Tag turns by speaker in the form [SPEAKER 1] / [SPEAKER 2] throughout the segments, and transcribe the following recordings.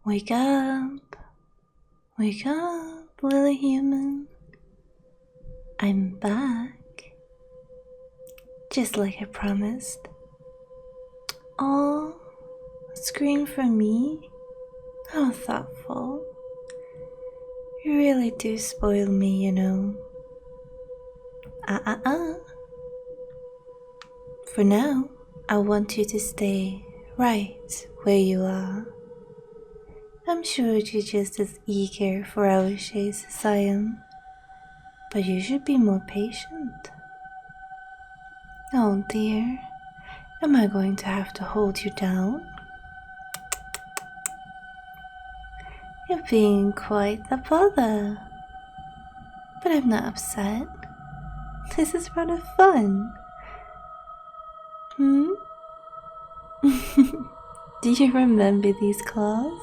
[SPEAKER 1] Wake up, little human. I'm back, just like I promised. Oh, scream for me? How thoughtful. You really do spoil me, you know. For now, I want you to stay right where you are. I'm sure you're just as eager for our chase as I am, but you should be more patient. Oh dear, am I going to have to hold you down? You're being quite the bother. But I'm not upset. This is rather fun. Do you remember these claws?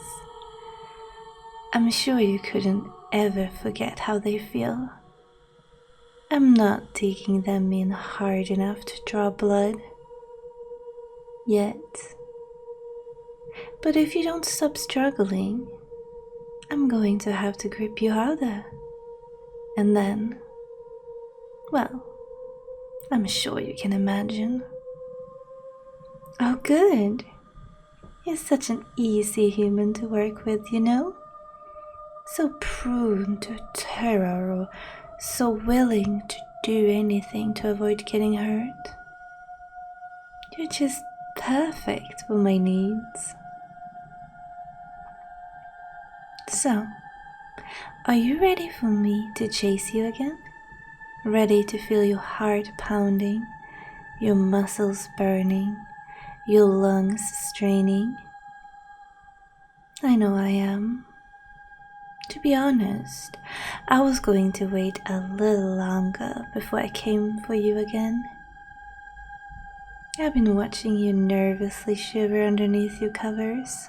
[SPEAKER 1] I'm sure you couldn't ever forget how they feel. I'm not digging them in hard enough to draw blood. Yet. But if you don't stop struggling, I'm going to have to grip you harder. And then, well, I'm sure you can imagine. Oh good. You're such an easy human to work with, you know? So prone to terror or so willing to do anything to avoid getting hurt. You're just perfect for my needs. So, are you ready for me to chase you again? Ready to feel your heart pounding, your muscles burning, your lungs straining? I know I am. To be honest, I was going to wait a little longer before I came for you again. I've been watching you nervously shiver underneath your covers,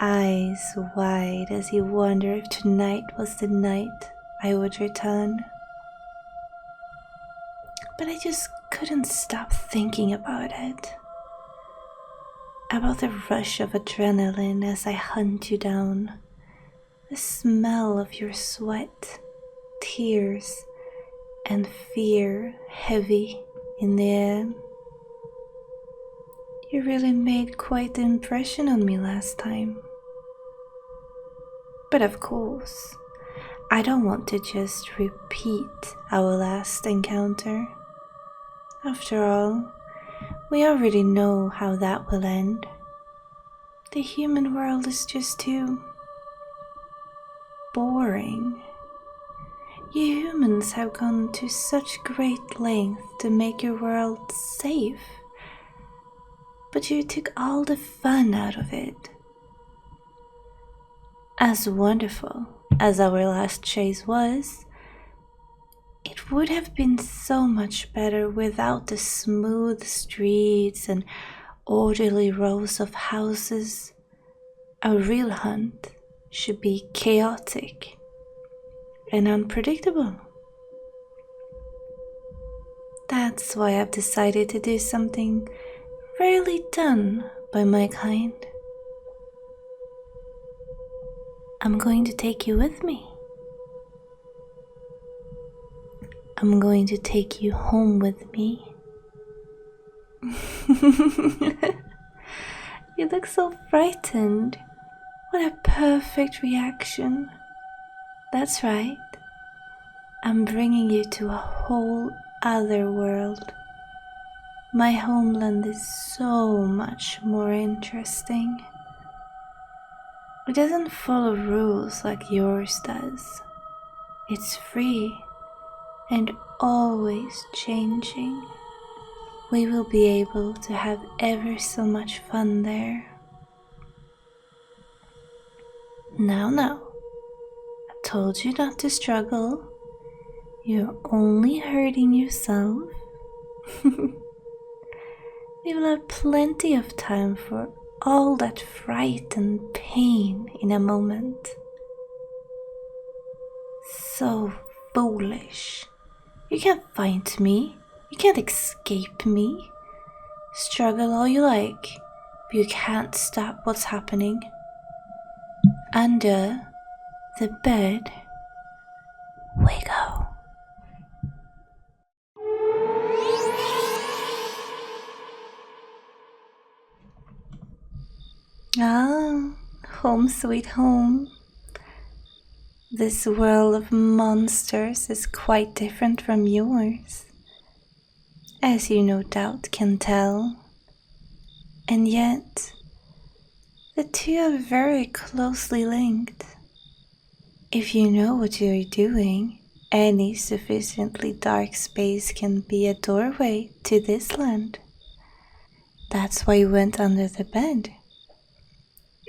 [SPEAKER 1] eyes wide as you wonder if tonight was the night I would return. But I just couldn't stop thinking about it. About the rush of adrenaline as I hunt you down. The smell of your sweat, tears, and fear heavy in the air. You really made quite the impression on me last time. But of course, I don't want to just repeat our last encounter. After all, we already know how that will end. The human world is just too boring. You humans have gone to such great length to make your world safe, but you took all the fun out of it. As wonderful as our last chase was, it would have been so much better without the smooth streets and orderly rows of houses. A real hunt should be chaotic and unpredictable. That's why I've decided to do something rarely done by my kind. I'm going to take you with me. I'm going to take you home with me. You look so frightened. What a perfect reaction. That's right. I'm bringing you to a whole other world. My homeland is so much more interesting. It doesn't follow rules like yours does. It's free and always changing. We will be able to have ever so much fun there. Now, I told you not to struggle. You're only hurting yourself. We will have plenty of time for all that fright and pain in a moment. So foolish. You can't find me. You can't escape me. Struggle all you like, but you can't stop what's happening. Under the bed we go. Ah, home sweet home. This world of monsters is quite different from yours, as you no doubt can tell. And yet, the two are very closely linked. If you know what you're doing, any sufficiently dark space can be a doorway to this land. That's why you went under the bed.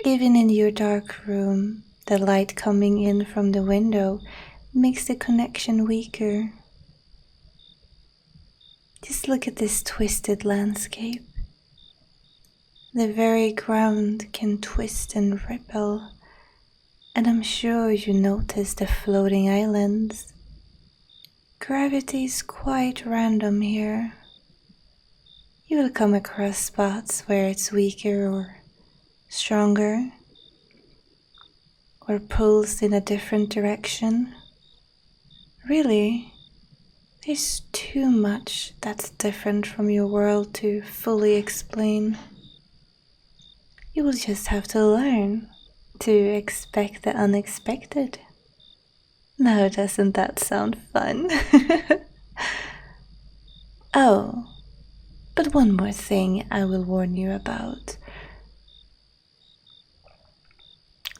[SPEAKER 1] Even in your dark room, the light coming in from the window makes the connection weaker. Just look at this twisted landscape. The very ground can twist and ripple, and I'm sure you noticed the floating islands. Gravity is quite random here. You will come across spots where it's weaker or stronger, or pulls in a different direction. Really, there's too much that's different from your world to fully explain. You will just have to learn to expect the unexpected. Now, doesn't that sound fun? Oh, but one more thing I will warn you about.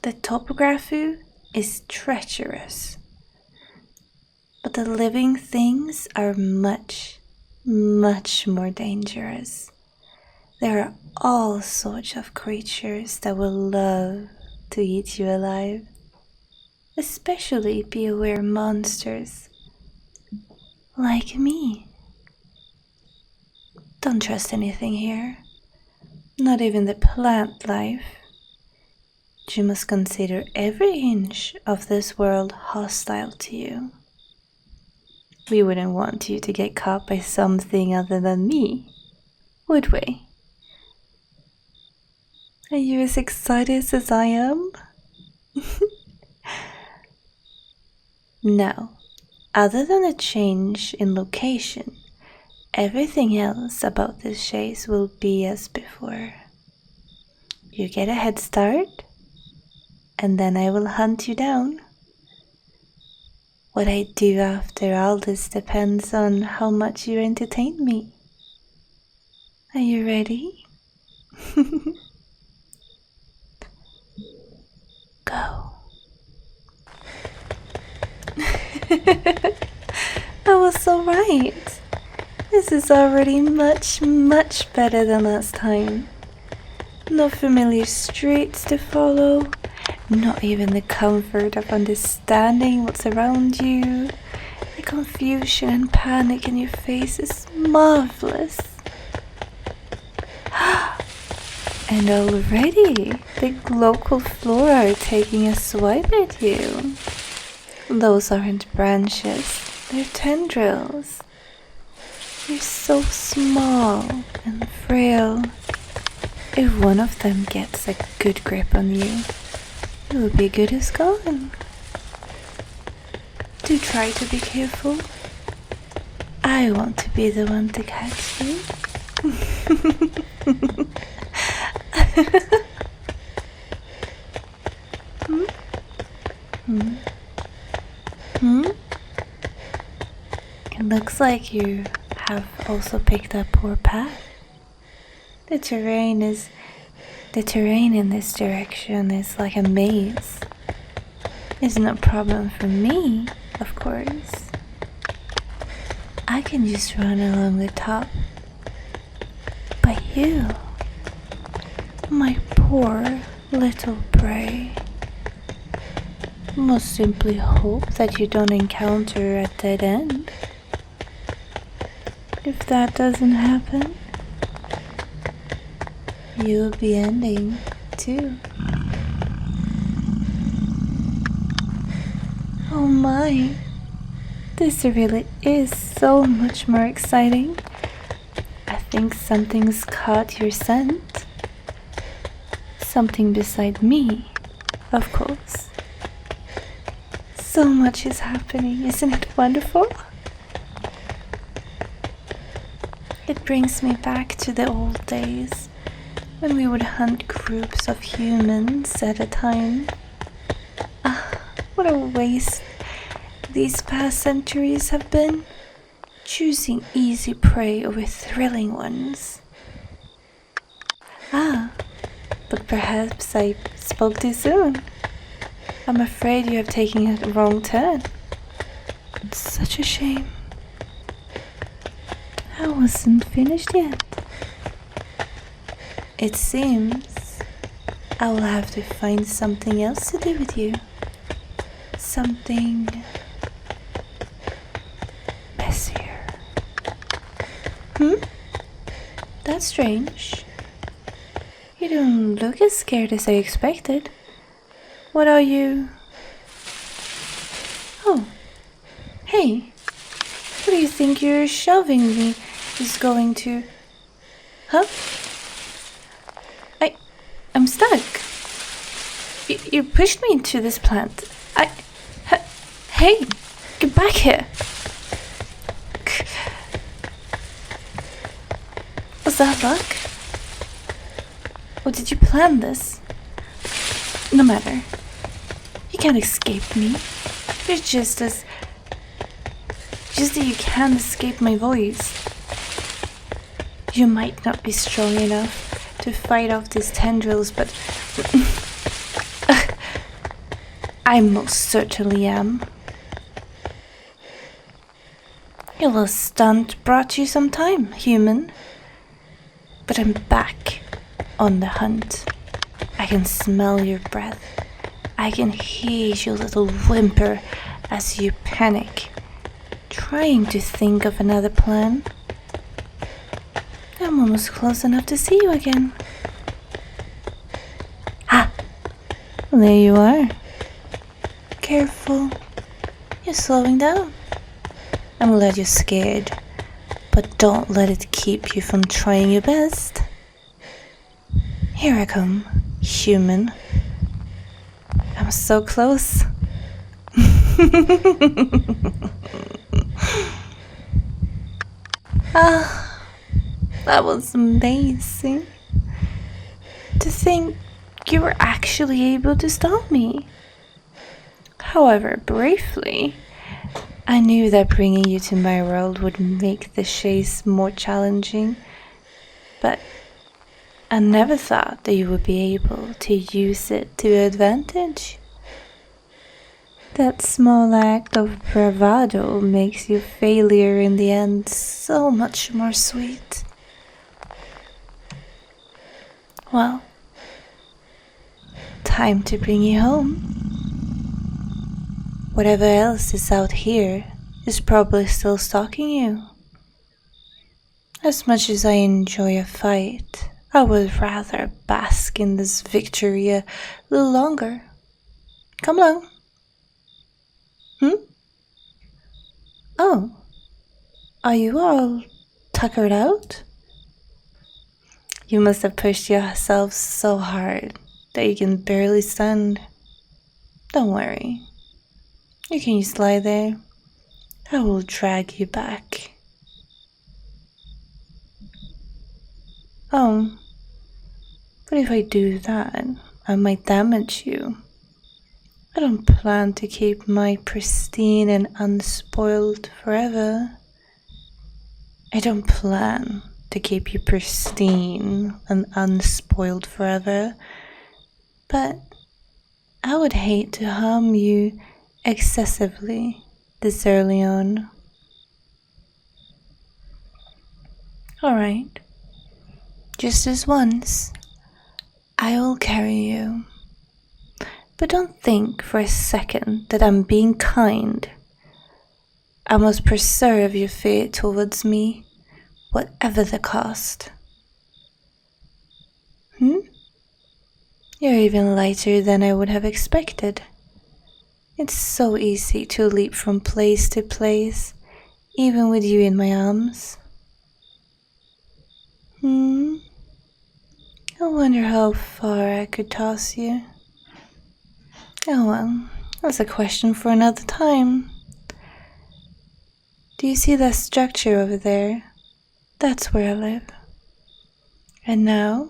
[SPEAKER 1] The topography is treacherous, but the living things are much, much more dangerous. There are all sorts of creatures that will love to eat you alive. Especially be aware monsters like me. Don't trust anything here, not even the plant life. You must consider every inch of this world hostile to you. We wouldn't want you to get caught by something other than me, would we? Are you as excited as I am? Now, other than a change in location, everything else about this chase will be as before. You get a head start, and then I will hunt you down. What I do after all this depends on how much you entertain me. Are you ready? Go. I was so right. This is already much, much better than last time. No familiar streets to follow, not even the comfort of understanding what's around you. The confusion and panic in your face is marvelous. And already the local flora are taking a swipe at you. Those aren't branches, they're tendrils. They're so small and frail. If one of them gets a good grip on you, it will be good as gone. Do try to be careful. I want to be the one to catch you. It looks like you have also picked up poor path. The terrain in this direction is like a maze. It's no problem for me, of course. I can just run along the top. But you, my poor little prey, must simply hope that you don't encounter a dead end. If that doesn't happen, you'll be ending too. Oh my, this really is so much more exciting. I think something's caught your scent. Something beside me. Of course. So much is happening, isn't it wonderful? It brings me back to the old days when we would hunt groups of humans at a time. Ah, what a waste these past centuries have been, choosing easy prey over thrilling ones. Ah, but perhaps I spoke too soon. I'm afraid you have taken a wrong turn. It's such a shame. I wasn't finished yet. It seems I will have to find something else to do with you. Something messier. That's strange. You don't look as scared as I expected. What are you? Oh, hey. What do you think you're shoving me is going to? Huh? I'm stuck. You pushed me into this plant. Hey, get back here. Was that luck? Or did you plan this? No matter. You can't escape me. You're just that you can't escape my voice. You might not be strong enough to fight off these tendrils, but I most certainly am. Your little stunt brought you some time, human. But I'm back on the hunt. I can smell your breath. I can hear your little whimper as you panic, trying to think of another plan. I'm almost close enough to see you again. Ah! There you are. Careful. You're slowing down. I'm glad you're scared, but don't let it keep you from trying your best. Here I come, human. I'm so close. Ah. That was amazing. To think you were actually able to stop me. However, briefly, I knew that bringing you to my world would make the chase more challenging, but I never thought that you would be able to use it to your advantage. That small act of bravado makes your failure in the end so much more sweet. Well, time to bring you home. Whatever else is out here is probably still stalking you. As much as I enjoy a fight, I would rather bask in this victory a little longer. Come along. Oh, are you all tuckered out? You must have pushed yourself so hard that you can barely stand. Don't worry. You can just lie there. I will drag you back. Oh, but if I do that, I might damage you. I don't plan to keep my pristine and unspoiled forever. I don't plan to keep you pristine and unspoiled forever, but I would hate to harm you excessively this early on. Alright, just this once, I will carry you. But don't think for a second that I'm being kind. I must preserve your fear towards me, whatever the cost. You're even lighter than I would have expected. It's so easy to leap from place to place, even with you in my arms. I wonder how far I could toss you. Oh well, that's a question for another time. Do you see that structure over there? That's where I live. And now,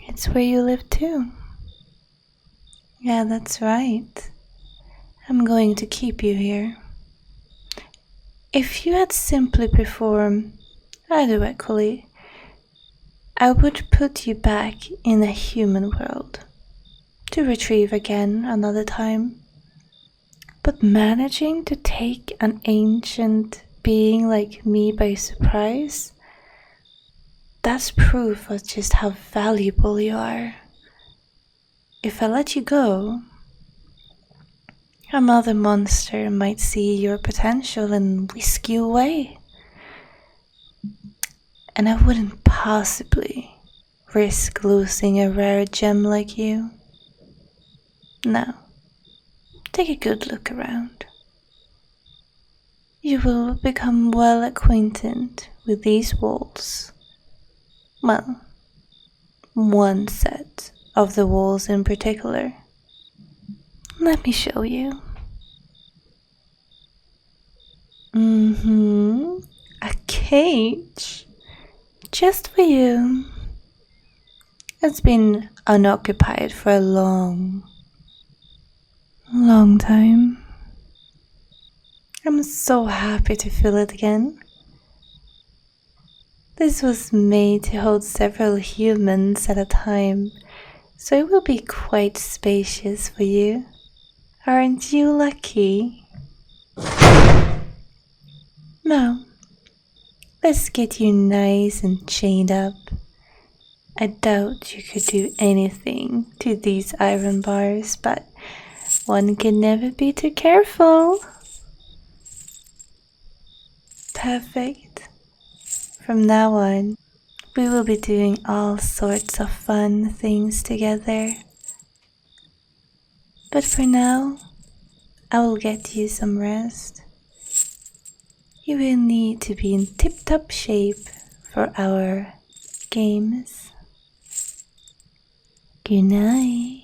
[SPEAKER 1] it's where you live too. Yeah, that's right. I'm going to keep you here. If you had simply performed adequately, I would put you back in the human world to retrieve again another time. But managing to take an ancient being like me by surprise, that's proof of just how valuable you are. If I let you go, another monster might see your potential and whisk you away. And I wouldn't possibly risk losing a rare gem like you. Now, take a good look around. You will become well acquainted with these walls. Well, one set of the walls in particular. Let me show you. A cage. Just for you. It's been unoccupied for a long time. I'm so happy to fill it again. This was made to hold several humans at a time, so it will be quite spacious for you. Aren't you lucky? Now, let's get you nice and chained up. I doubt you could do anything to these iron bars, but one can never be too careful. Perfect. From now on, we will be doing all sorts of fun things together. But for now, I will get you some rest. You will need to be in tip-top shape for our games. Good night.